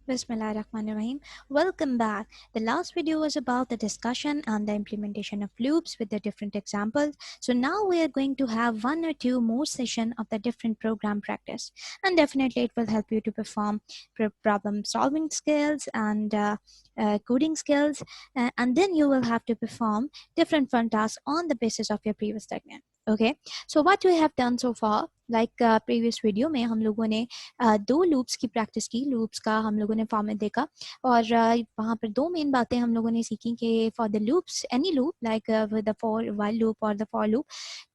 Bismillahirrahmanirrahim. Welcome back. The last video was about the discussion and the implementation of loops with the different examples. So now we are going to have one or two more session of the different program practice, and definitely it will help you to perform problem solving skills and coding skills, and then you will have to perform different fun tasks on the basis of your previous segment. Okay, so what we have done so far, like previous video में हम लोगों ने दो loops की practice की, loops का हम लोगों ने फॉर्मेट देखा और वहाँ पर दो मेन बातें हम लोगों ने सीखी कि for the loops any loop like with the for while loop और द फॉर लूप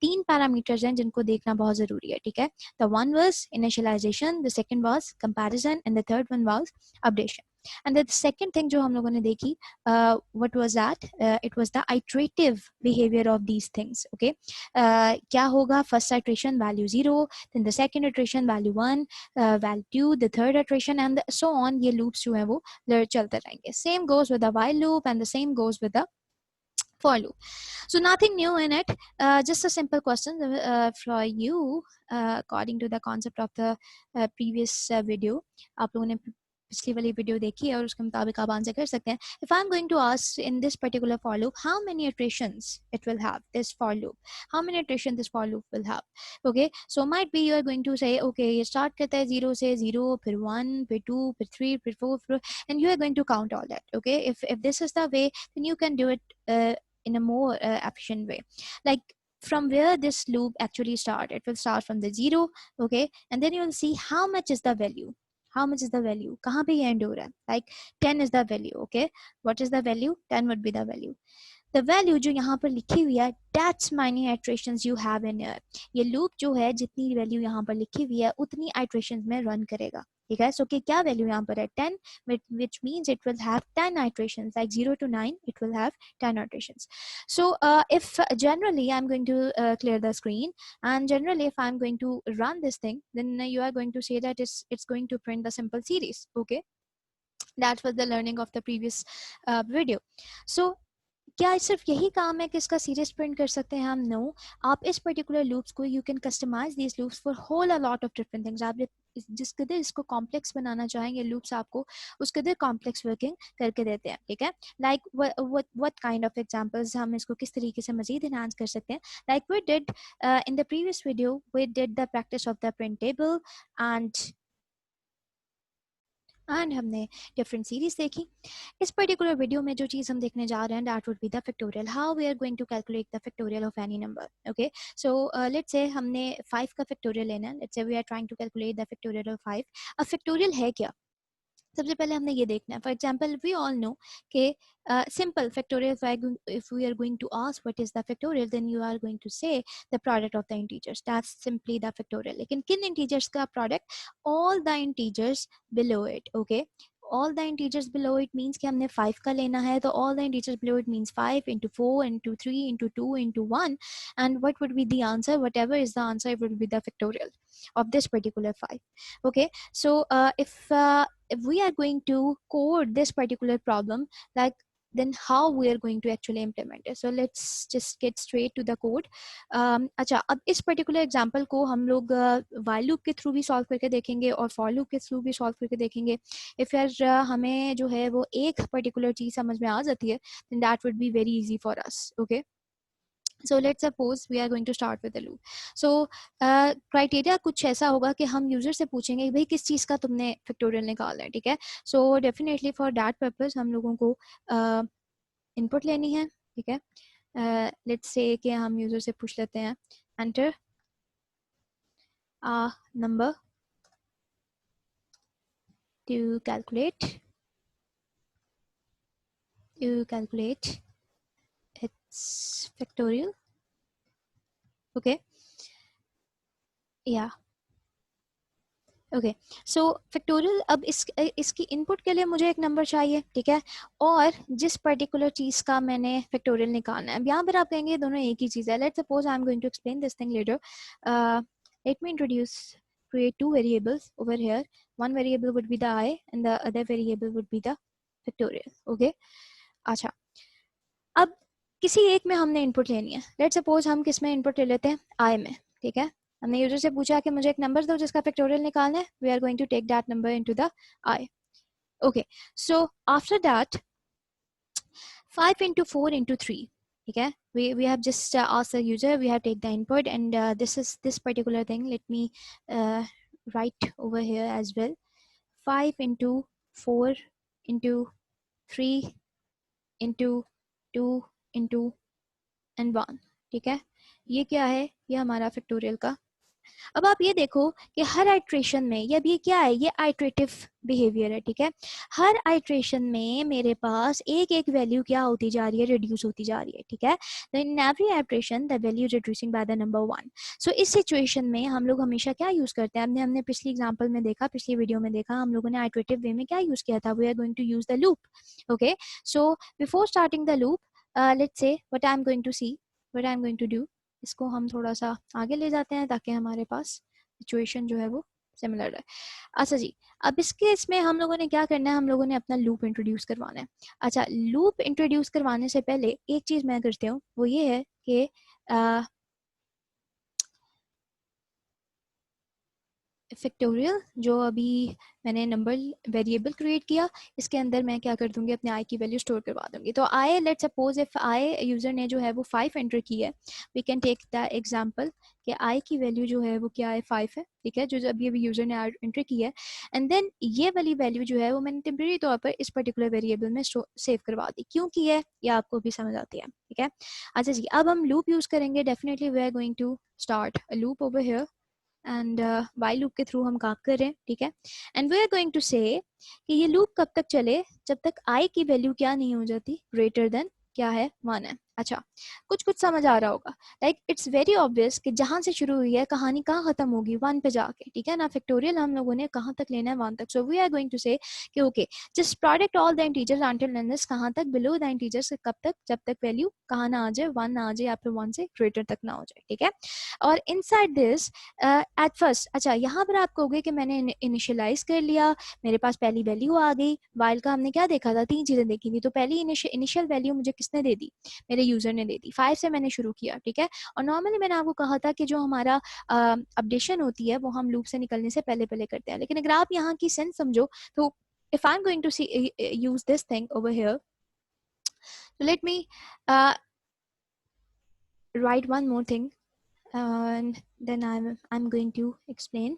तीन पैरामीटर्स हैं जिनको देखना बहुत ज़रूरी है. ठीक है, the one was initialization, the second was comparison and the third one was updation. And the second thing जो हम लोगों ने देखी, what was that? It was the iterative behavior of these things. Okay, क्या होगा? First iteration value 0, then the second iteration value 1, value 2, the third iteration, and so on. ये loops जो है वो चलते रहेंगे. Same goes with the while loop and the same goes with the for loop. So nothing new in it, just a simple question for you, according to the concept of the previous video. आप लोगों ने पिछली वाली video देखी है और उसके मुताबिक आप आंसर कर सकते हैं. If I'm going to ask in this particular for loop, how many iterations it will have, this for loop, how many iterations this for loop will have. Okay, so might be you are going to say, okay, ये start करता है 0 से 0, फिर 1, फिर 2, फिर 3, फिर 4, and you are going to count all that. Okay, if this is the way, then you can do it in a more efficient way. Like from where this loop actually start, it will start from the 0. Okay, and then you will see how much is the value, how much is the value, कहाँ पे ये end हो रहा है. Like 10 is the value. Okay, what is the value? 10 would be the value. The value जो यहाँ पर लिखी हुई है, that's many iterations you have in here. ये loop जो है जितनी value यहाँ पर लिखी हुई है उतनी iterations में run करेगा. ठीक है, so कि क्या value यहाँ पर है 10, which means it will have 10 iterations, like 0 to 9 it will have 10 iterations. So if generally I'm going to clear the screen, and generally if I'm going to run this thing, then you are going to say that it's going to print the simple series. Okay, that was the learning of the previous video. So क्या सिर्फ यही काम है कि इसका series print कर सकते हैं हम? नो, आप इस पर्टिकुलर लूप्स को you can customise these loops for whole a lot of different things. आप जिस कदर इसको कॉम्प्लेक्स बनाना चाहेंगे लूप्स आपको उस कदर कॉम्प्लेक्स वर्किंग करके देते हैं. ठीक है, like what kind of examples, हम इसको किस तरीके से मजीद इनहांस कर सकते हैं. Like we did in the previous video, we did the practice of the print table and हमने डिफरेंट सीरीज देखी. इस पर्टिकुलर वीडियो में जो चीज़ हम देखने जा रहे हैं that would be the factorial, how we are going to calculate the factorial of any number. Okay, so let's say हमने 5 का फैक्टोरियल लेना है. Let's say we are trying to calculate the factorial of 5. अब factorial है क्या? सबसे पहले हमने ये देखना है. For example we all know कि simple factorial, if we are going to ask what is the factorial, then you are going to say the product of the integers. That's simply the factorial. लेकिन किन integers का product? All the integers below it. Okay, all the integers below it means कि हमने 5 का लेना है, तो all the integers below it means 5 into 4 into 3 into 2 into 1, and what would be the answer? Whatever is the answer, it would be the factorial of this particular 5. Okay, so if we are going to code this particular problem, like then how we are going to actually implement it. So let's just get straight to the code. अच्छा, अब इस particular example को हम लोग while loop के through भी solve करके देखेंगे और for loop के through भी solve करके देखेंगे. if यार हमें जो है वो एक particular चीज़ समझ में आ जाती है, then that would be very easy for us. Okay, so let's suppose we are going to start with the loop. So criteria कुछ ऐसा होगा कि हम यूजर से पूछेंगे भाई किस चीज़ का तुमने फैक्टोरियल निकालना है. ठीक है, so definitely for that purpose हम लोगों को इनपुट लेनी है. ठीक है, लेट्स से कि हम यूजर से पूछ लेते हैं enter number to calculate its factorial. Okay, yeah. Okay, so factorial. अब इसकी इनपुट के लिए मुझे एक नंबर चाहिए. ठीक है, और जिस पर्टिकुलर चीज़ का मैंने फैक्टोरियल निकालना है. अब यहाँ पर आप कहेंगे दोनों एक ही चीज़ है. Let's suppose I am going to explain this thing later. Let me introduce create two variables over here. One variable would be the I and the other variable would be the factorial. Okay, अच्छा, अब किसी एक में हमने input लेनी है. Let's suppose हम किस में इनपुट ले लेते हैं? I में. ठीक है, हमने यूजर से पूछा कि मुझे एक नंबर दो जिसका फैक्टोरियल निकालना है. We are going to take that number into the I. Okay, so after that 5 into 4 into 3. Okay, we have just asked the user, we have take the input, and this is this particular thing. Let me uh, write over here as well. 5 into 4 into 3 into 2 into and 1. ठीक है, ये क्या है, ये हमारा factorial का। अब आप ये देखो कि हर आइट्रेशन में, ये अब ये क्या है, ये आइट्रेटिव बिहेवियर है। ठीक है, हर आइट्रेशन में मेरे पास एक एक वैल्यू क्या होती जा रही है, रिड्यूस होती जा रही है। ठीक है, in every iteration the value reducing by the number 1। सो इस सिचुएशन में हम लोग हमेशा क्या यूज करते हैं, हमने पिछली एग्जांपल में देखा, पिछली वीडियो में देखा, हम लोगों ने आइट्रेटिव वे में क्या यूज किया था, we are going to use the loop. Okay, so before starting the loop, let's say what I am going to see, what I am going to do, इसको हम थोड़ा सा आगे ले जाते हैं ताकि हमारे पास सिचुएशन जो है वो सिमिलर है। अच्छा जी, अब इस केस में हम लोगों ने क्या करना है, हम लोगों ने अपना लूप इंट्रोड्यूस करवाना है। अच्छा, लूप इंट्रोड्यूस करवाने से पहले एक चीज मैं करती हूँ, वो ये है कि फैक्टोरियल जो अभी मैंने नंबर वेरिएबल क्रिएट किया, इसके अंदर मैं क्या कर दूंगी, अपने आई की वैल्यू स्टोर करवा दूंगी। तो I, let suppose if I user ने जो है वो 5 एंटर की है, we can take the example कि आई की वैल्यू जो है वो क्या है, 5 है। ठीक है, जो अभी अभी यूजर ने एंटर की है, एंड देन ये वाली वैल्यू जो है वो मैंने टेम्परेरी तौर पर इस पर्टिकुलर वेरिएबल में सेव करवा दी। क्यों की है ये आपको भी समझ आती है। ठीक है, अच्छा जी, अब हम लूप यूज करेंगे। Definitely we are going to start a loop over here, and while loop के थ्रू हम काम कर रहे हैं। ठीक है, and we are going to say कि ये लूप कब तक चले, जब तक आई की वैल्यू क्या नहीं हो जाती, ग्रेटर देन क्या है, 1 है। अच्छा, कुछ कुछ समझ आ रहा होगा, लाइक इट्स वेरी ऑब्वियस कि जहां से शुरू हुई है कहानी कहाँ खत्म होगी, 1 पे जाके। ठीक है ना, फैक्टोरियल हम लोगों ने कहाँ तक लेना है, 1 तक। So we are going to say कि okay, just product all the integers until and this, कहाँ तक, बिलो द इंटीजर्स, कब तक, जब तक वैल्यू कहाँ ना आ जाए, 1 ना आ जाए, या फिर 1 से ग्रेटर तक ना हो जाए। ठीक है, और इनसाइड दिस एट फर्स्ट, अच्छा यहाँ पर आप कहोगे कि मैंने इनिशियलाइज कर लिया, मेरे पास पहली वैल्यू आ गई। वाइल का हमने क्या देखा था, 3 चीजें देखी थी। तो पहली इनिशियल वैल्यू मुझे किसने दे दी, मेरे यूजर ने दे दी। 5 से मैंने शुरू किया। ठीक है, और नॉर्मली मैंने आपको कहा था कि जो हमारा अपडेशन होती है वो हम लूप से निकलने से पहले पहले करते हैं। लेकिन अगर आप यहाँ की सेंस समझो, तो if I'm going to use this thing over here, so let me write one more thing, and then I'm going to explain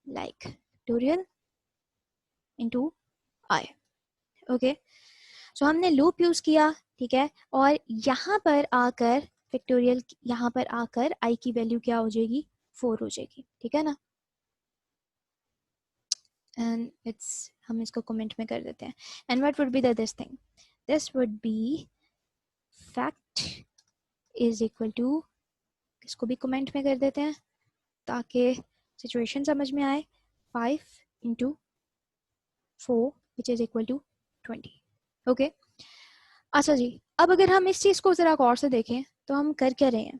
like factorial into I. Okay, so हमने लूप यूज किया। ठीक है, और यहाँ पर आकर फैक्टोरियल, यहाँ पर आकर आई की वैल्यू क्या हो जाएगी, 4 हो जाएगी। ठीक है ना, एंड इट्स, हम इसको कमेंट में कर देते हैं। And what would be this thing, this would be fact is equal to, इसको भी कमेंट में कर देते हैं ताकि सिचुएशन समझ में आए, 5 into 4 which is equal to 20. Okay, अच्छा जी, अब अगर हम इस चीज को जरा गौर से देखें तो हम कर क्या रहे हैं।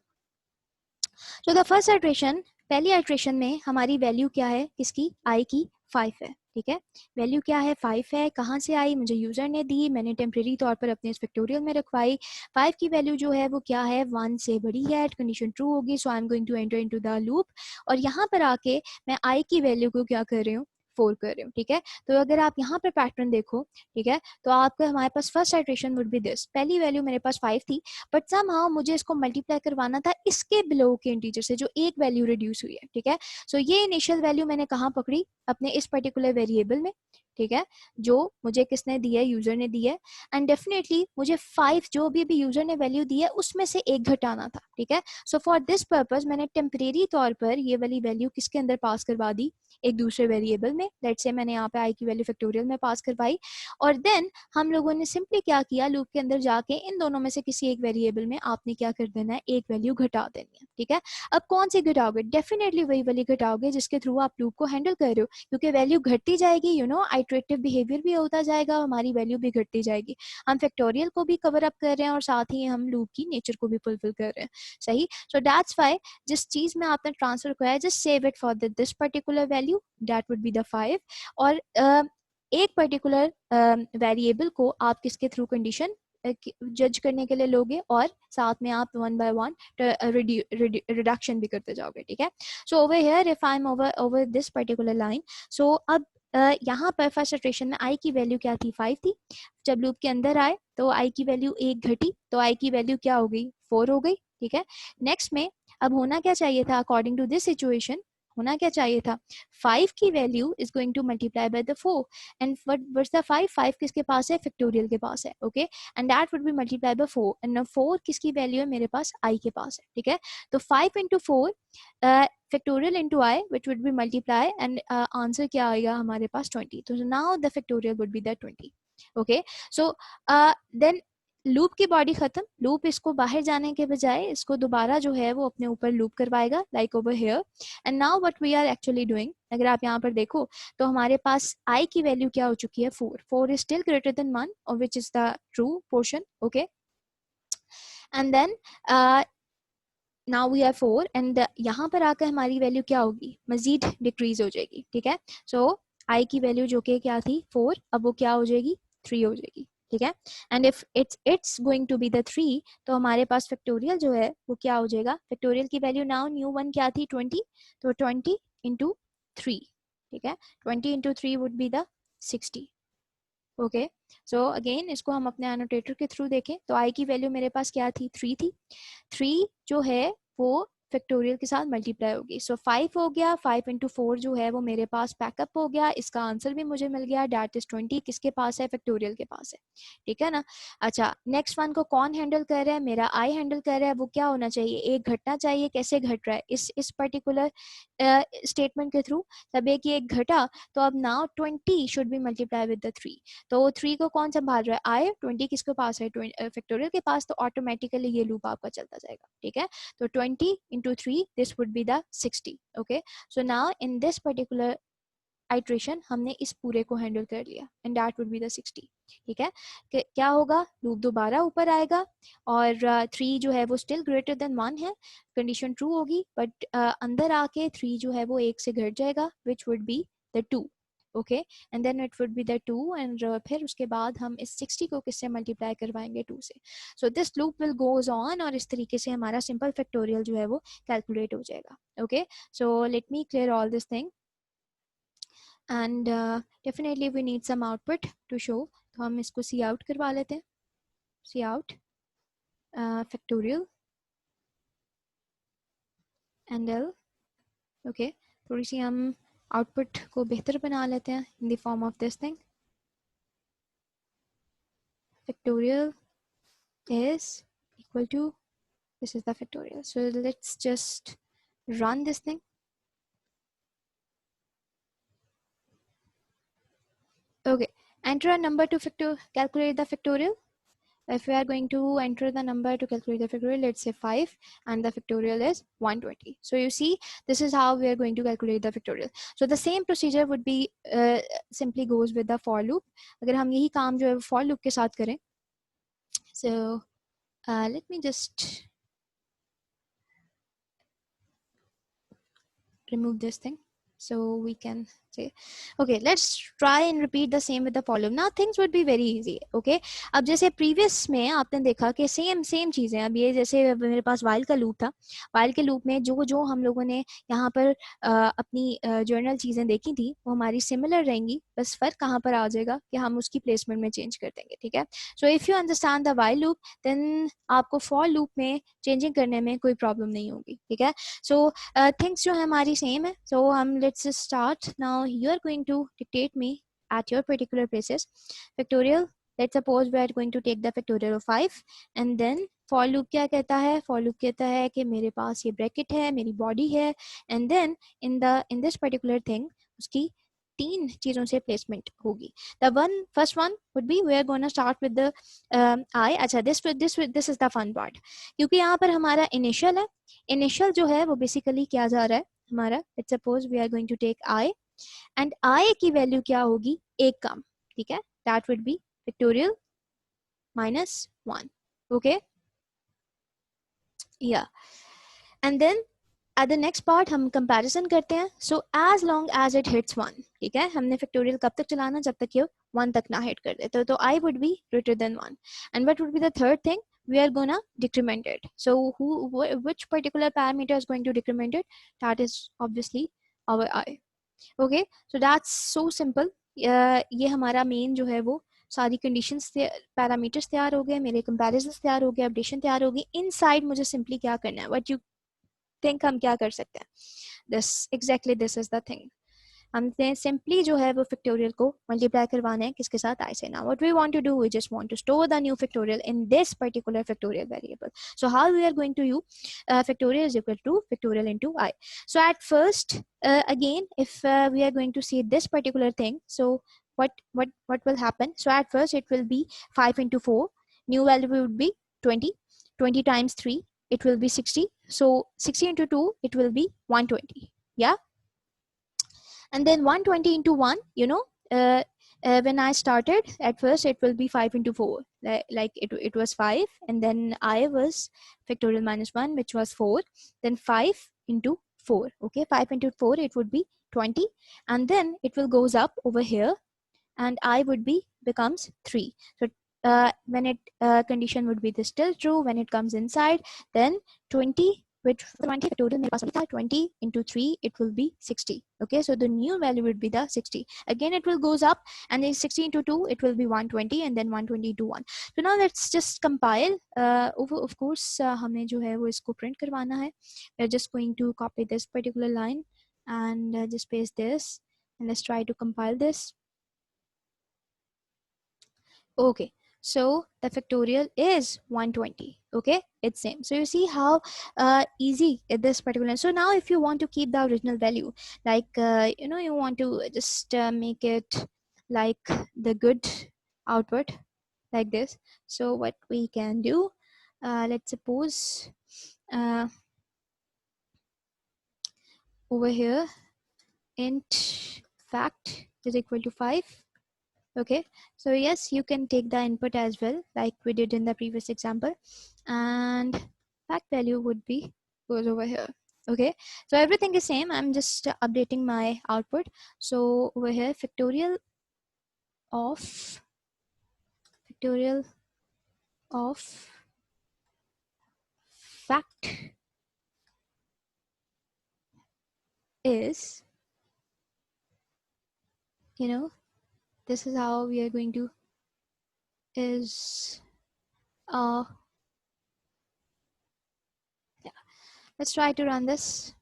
सो द फर्स्ट आइट्रेशन, पहली आइट्रेशन में हमारी वैल्यू क्या है, किसकी, आई की 5 है। ठीक है, वैल्यू क्या है, 5 है। कहाँ से आई, मुझे यूजर ने दी, मैंने टेम्परेरी तौर पर अपने इस फैक्टोरियल में रखवाई। 5 की वैल्यू जो है वो क्या है, 1 से बड़ी है, कंडीशन ट्रू होगी। So I am going to enter into the loop, और यहाँ पर आके मैं आई की वैल्यू को क्या कर रही हूँ, 4 कर रही हूँ। ठीक है, तो अगर आप यहाँ पर पैटर्न देखो, ठीक है, तो आपको, हमारे पास first iteration would be this, पहली वैल्यू मेरे पास 5 थी, बट समहाउ मुझे इसको मल्टीप्लाई करवाना था इसके बिलो के इंटीजर से, जो एक वैल्यू रिड्यूस हुई है। ठीक है, सो ये इनिशियल वैल्यू मैंने कहाँ पकड़ी, अपने इस पर्टिकुलर वेरिएबल में। ठीक है, जो मुझे किसने दी है, यूजर ने दी है, एंड डेफिनेटली मुझे 5 जो भी यूजर ने वैल्यू दी है उसमें से एक घटाना था। ठीक है, सो फॉर दिस पर्पज मैंने टेम्परेरी तौर पर ये वाली वैल्यू किसके अंदर पास करवा दी, एक दूसरे वेरिएबल में। लेट्स से मैंने यहाँ पे आई की वैल्यू फैक्टोरियल में पास करवाई, और देन हम लोगों ने सिंपली क्या किया, लूप के अंदर जाके इन दोनों में से किसी एक वेरिएबल में आपने क्या कर देना है, एक वैल्यू घटा देनी है। ठीक है, अब कौन सी घटाओगे, डेफिनेटली वही वाली घटाओगे जिसके थ्रू आप लूप को हैंडल कर रहे हो, क्योंकि वैल्यू घटती जाएगी, यू नो, आइट्रेटिव बिहेवियर भी होता जाएगा, हमारी वैल्यू भी घटती जाएगी। हम फैक्टोरियल को भी कवर अप कर रहे हैं और साथ ही हम लूप की नेचर को भी फुलफिल कर रहे हैं। सही, सो दैट्स व्हाई जिस चीज में आपने ट्रांसफर किया है, just save it for this particular value, that would be the 5, और एक पर्टिकुलर वेरिएबल को आप किसके थ्रू कंडीशन जज करने के लिए लोगे, और साथ में आप 1 by 1 रिडक्शन भी करते जाओगे। ठीक है, so over here if I am over this particular line, so अब यहाँ पर फर्स्ट इटरेशन में आई की वैल्यू क्या थी 5 थी, जब लूप के अंदर आए तो आई की वैल्यू 1 घटी तो आई की वैल्यू क्या हो गई 4 हो गई, ठीक है। नेक्स्ट में अब होना क्या चाहिए था, अकॉर्डिंग टू दिस सिचुएशन होना क्या चाहिए था, 5 की value is going to multiply by the 4 and what's the 5, 5 किसके पास है, फैक्टोरियल के पास है, okay, and that would B multiply by 4 and 4 किसकी वैल्यू है, मेरे पास आई के पास है, ठीक है। तो 5 into 4 factorial into I which would be multiply and answer क्या आएगा हमारे पास 20, तो now the factorial would be the 20, okay। So then loop की बॉडी खत्म, लूप इसको बाहर जाने के बजाय इसको दोबारा जो है वो अपने ऊपर लूप करवाएगा like over here, and now what we are actually doing, अगर आप यहाँ पर देखो तो हमारे पास i की वैल्यू क्या हो चुकी है 4, 4 इज स्टिल ग्रेटर देन 1 और which is the true portion, okay, and then now we are 4 and यहाँ पर आकर हमारी वैल्यू क्या होगी, मजीद डिक्रीज हो जाएगी, ठीक है। सो आई की वैल्यू जो कि क्या थी 4, अब वो क्या हो जाएगी 3 हो जाएगी, ठीक है। And if it's going to be the 3 तो हमारे पास फैक्टोरियल जो है वो क्या हो जाएगा, फैक्टोरियल की वैल्यू नाउ न्यू वन क्या थी 20, तो 20 इंटू 3, ठीक है, 20 into 3 would be the 60, okay. So again इसको हम अपने एनोटेटर के थ्रू देखें तो आई की वैल्यू मेरे पास क्या थी 3 थी, 3 जो है वो फैक्टोरियल के साथ मल्टीप्लाई होगी, सो 5 हो गया, 5 इंटू 4 जो है वो मेरे पास पैकअप हो गया, इसका आंसर भी मुझे मिल गया, डैट इज 20, किसके पास है, फैक्टोरियल के पास है, ठीक है ना। अच्छा नेक्स्ट वन को कौन हैंडल कर रहा है, मेरा आई हैंडल कर रहा है, वो क्या होना चाहिए, एक घटना चाहिए, कैसे घट रहा है इस पर्टिकुलर स्टेटमेंट के थ्रू, तब एक ये एक घटा तो अब now 20 should be multiply with the 3, तो 3 को कौन संभाल रहा है, आई, 20 किसके पास है, फैक्टोरियल के पास, तो ऑटोमेटिकली ये लूप आपका चलता जाएगा, ठीक है। तो 20 into 3 this would be the 60, okay। So now in this particular iteration हमने इस पूरे को हैंडल कर लिया and that would be the 60, ठीक है। क्या होगा, लूप दोबारा ऊपर आएगा और 3 जो है वो स्टिल ग्रेटर देन 1 है, कंडीशन ट्रू होगी, बट अंदर आके 3 जो है वो 1 से घट जाएगा which would be the 2, okay, and then it would be the 2 and फिर उसके बाद हम इस 60 को किससे मल्टीप्लाई करवाएंगे 2 से, so this loop will goes on और इस तरीके से हमारा सिंपल फैक्टोरियल जो है वो कैलकुलेट हो जाएगा, okay. So let me clear all this thing and definitely we need some output to show, तो हम इसको सी आउट करवा लेते हैं, cout factorial endl, okay, थोड़ी सी हम आउटपुट को बेहतर बना लेते हैं in the form of this thing, factorial is equal to, this is the factorial, so let's just run this thing, okay, enter a number to calculate the factorial. If we are going to enter the number to calculate the factorial, let's say 5 and the factorial is 120, so you see this is how we are going to calculate the factorial. So the same procedure would be simply goes with the for loop, अगर हम यही काम जो है for loop के साथ करें, so let me just remove this thing so we can say, okay, let's try and repeat the same with the for loop. Now things would be very easy, okay। अब जैसे previous में आपने देखा कि same चीजें, अब ये जैसे मेरे पास while का लूप था, while के लूप में जो हम लोगों ने यहाँ पर अपनी जर्नल चीजें देखी थी वो हमारी सिमिलर रहेंगी, बस फर्क कहाँ पर आ जाएगा कि हम उसकी प्लेसमेंट में चेंज कर देंगे, ठीक है। So if you understand the while loop then आपको for loop में चेंजिंग करने में कोई प्रॉब्लम नहीं होगी, ठीक है। सो थिंग्स जो है हमारी सेम है, सो हम let's start now, you are going to dictate me at your particular places factorial, let's suppose we are going to take the factorial of 5 and then for loop क्या कहता है, for loop कहता है कि मेरे पास ये bracket है, मेरी body है, and then in this particular thing उसकी 3 चीजों से प्लेसमेंट होगी, the first one would be we are going to start with the I, अच्छा this is the fun part, क्योंकि यहाँ पर हमारा initial है, initial जो है वो basically क्या जा रहा है हमारा, let's suppose we are going to take I and I की वैल्यू क्या होगी, एक कम, ठीक है, that would be factorial -1, okay, yeah, and then at the next part हम comparison करते हैं, so as long as it hits 1, ठीक है, हमने factorial कब तक चलाना, जब तक ये 1 तक ना hit कर दे, तो I would be greater than 1, and what would be the third thing, we are gonna decrement it, so which particular parameter is going to decrement it, that is obviously our I, okay, so that's so simple. ये हमारा main जो है वो सारी conditions parameters तैयार हो गए, मेरे कंपैरिजंस तैयार हो गए, अपडेशन तैयार हो गई। इनसाइड मुझे सिंपली क्या करना है, व्हाट यू थिंक हम क्या कर सकते हैं? This exactly this is the thing. हमने सिंपली जो है वो फैक्टोरियल को मल्टीप्लाई करवाना है किसके साथ, I say. Now what we want to do, we just want to store the new factorial in this particular factorial variable. So how we are going to use factorial is equal to factorial into I. So at first, again, if we are going to see this particular thing, so what will happen? So at first it will be 5 into 4, new value would be 20. 20 times 3, it will be 60. So 60 into 2, it will be 120. Yeah, and then 120 into 1, when I started at first, it will be 5 into 4, like it was 5, and then I was factorial minus 1, which was 4, then 5 into 4. Okay, 5 into 4, it would be 20, and then it will goes up over here, and I would be becomes 3. So when it condition would be this still true when it comes inside, then 20, which 20 factorial मेरे पास अभी था, 20 into 3, it will be 60. Okay, so the new value would be the 60. Again it will goes up, and then 60 into 2, it will be 120, and then 120 into 1. So now let's just compile. Of course हमें जो है वो इसको print करवाना है. We're just going to copy this particular line and just paste this, and let's try to compile this. Okay, so the factorial is 120. Okay, it's same. So you see how easy this particular. So now if you want to keep the original value, like you want to just make it like the good output like this. So what we can do, let's suppose over here int fact is equal to 5. Okay, so yes, you can take the input as well, like we did in the previous example, and fact value would be goes over here. Okay, so everything is same. I'm just updating my output. So over here, factorial of fact is, this is how we are going to is yeah. Let's try to run this.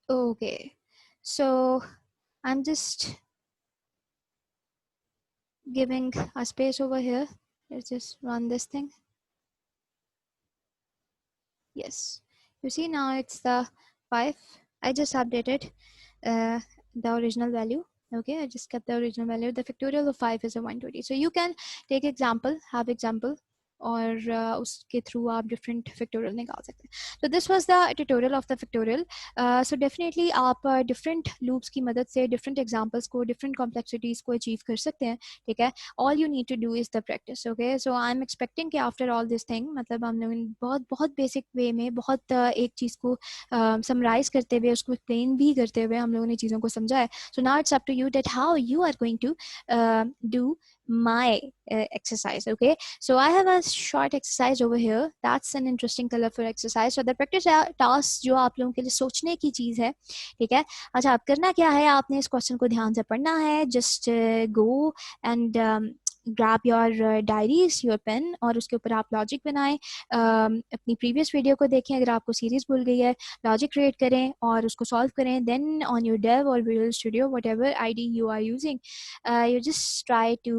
Okay, so I'm just giving a space over here. Let's just run this thing. Yes, you see now it's the 5. I just updated the original value. Okay, I just kept the original value. The factorial of 5 is a 120. So you can take example, have example, और उसके through आप different factorial निकाल सकते हैं. तो this was the tutorial of the factorial. So definitely आप different loops की मदद से डिफरेंट एग्जांपल्स को, डिफरेंट कॉम्प्लेक्सिटीज़ को अचीव कर सकते हैं. ठीक है, all you need to do is the practice. Okay, so I am expecting कि आफ्टर ऑल दिस थिंग, मतलब हम लोग बहुत बहुत बेसिक वे में बहुत एक चीज़ को समराइज करते हुए, उसको एक्सप्लेन भी करते हुए हम लोगों ने चीज़ों को समझा है. So now it's up to you that how you are going to do my exercise. Okay, so I have a short exercise over here. That's an interesting colorful exercise. So the practice task जो आप लोगों के लिए सोचने की चीज़ है, ठीक है. अच्छा, आप करना क्या है, आपने इस क्वेश्चन को ध्यान से पढ़ना है. Just go and grab your diaries, your pen, और उसके ऊपर आप लॉजिक बनाएं. अपनी प्रीवियस वीडियो को देखें, अगर आपको सीरीज भूल गई है, लॉजिक क्रिएट करें और उसको सॉल्व करें. देन ऑन योर डेव और visual studio, what ever ID you are using, you just try to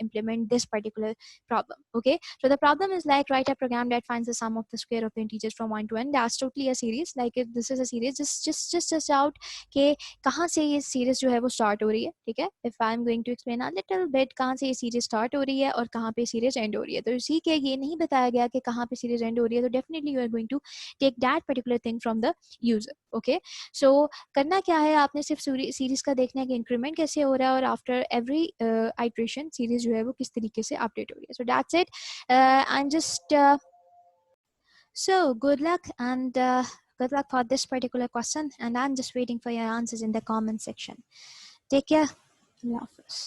implement this particular problem. Okay, so the problem is like write a program that finds the sum of the square of the integers from 1 to n. That's totally a series. Like if this is a series, just out कि कहाँ से ये series जो है वो start हो रही है. ठीक है, if I am going to explain a little bit कहाँ से ये सीरीज स्टार्ट हो रही है और कहाँ पे सीरीज एंड हो रही है. तो इसी के ये नहीं बताया गया कि कहाँ पे सीरीज एंड हो रही है, तो definitely you are going to take that particular thing from the user. Okay, so करना क्या है, आपने सिर्फ सीरीज का देखना है कि इंक्रीमेंट कैसे हो रहा है, और आफ्टर एवरी आइट्रेशन सीरीज जो है वो किस तरीके से अपडेट हो रही है. So that's it. I am just so good luck, and good luck for this particular question, and I'm just waiting for your answers in the comment section. Take care. Allah Hafiz.